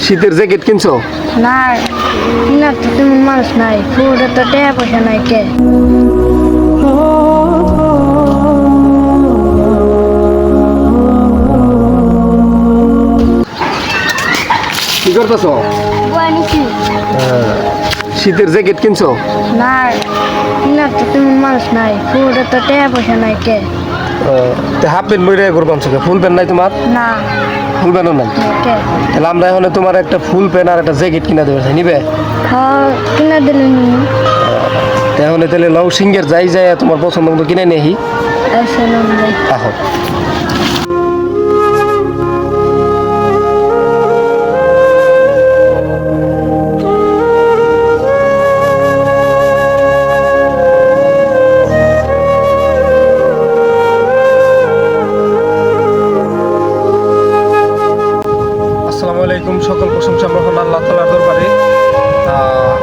শীতের জ্যাকেট কিনছো? না কিনা তো তেমন মানুষ নাই, পুরো তো টাকা পয়সা নাই কে। কি করতেছো? শীতের জ্যাকেট কিনছো? না কিনা তো তেমন মানুষ নাই, পুরো তো টাকা পয়সা নাই কে। হাফ প্যান্ট বইরে করবান চোখে, ফুল প্যান্ট নাই তোমার? না ফুল প্যান্টও নাই? কে তাহলে আমরা এখন তোমার একটা ফুল প্যান্ট আর একটা জ্যাকেট কিনা দেবে, নিবে? কিনা দিলে নিনি। তাহলে লও সিঙ্গের যাই যায় তোমার পছন্দ মতো কিনে নিয়ে আহি। আহো। আসসালামু আলাইকুম, সকল প্রশংসা মহান আল্লাহ তাআলার দরবারে।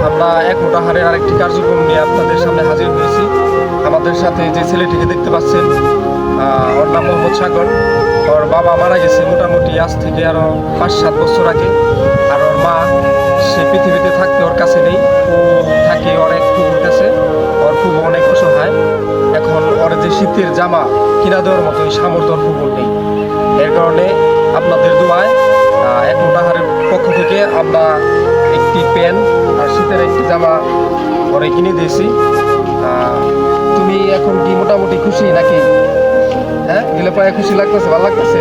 আমরা এক মোটাহারের আরেকটি কার্যক্রম নিয়ে আপনাদের সামনে হাজির হয়েছি। আমাদের সাথে যে ছেলেটিকে দেখতে পাচ্ছেন, ওর নাম মোহাম্মদ সাগর। ওর বাবা মারা গেছে মোটামুটি আজ থেকে আরও 5-7 বছর আগে। আর ওর মা, সে পৃথিবীতে থাকতে ওর কাছে নেই, ও থাকে ওর এক ফুবুর কাছে। ওর ফুবু অনেক অসহায়। এখন ওর যে শীতের জামা কিনা দেওয়ার মতো ওই সামর্থ্য ওর ফুবুর নেই। এর কারণে আপনাদের দোয়ায় এক মোটাহারের পক্ষ থেকে আমরা একটি প্যান্ট আর শীতের একটি জামা পরে কিনে দিয়েছি। তুমি এখন কি মোটামুটি খুশি নাকি? হ্যাঁ, গেলে পায়ে খুশি লাগতেছে, ভালো লাগতেছে?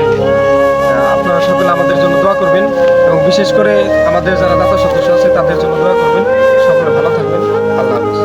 আপনারা সকলে আমাদের জন্য দোয়া করবেন এবং বিশেষ করে আমাদের যারা দাতা সদস্য আছে তাদের জন্য দোয়া করবেন। সকলে ভালো থাকবেন। আল্লাহ হাফেজ।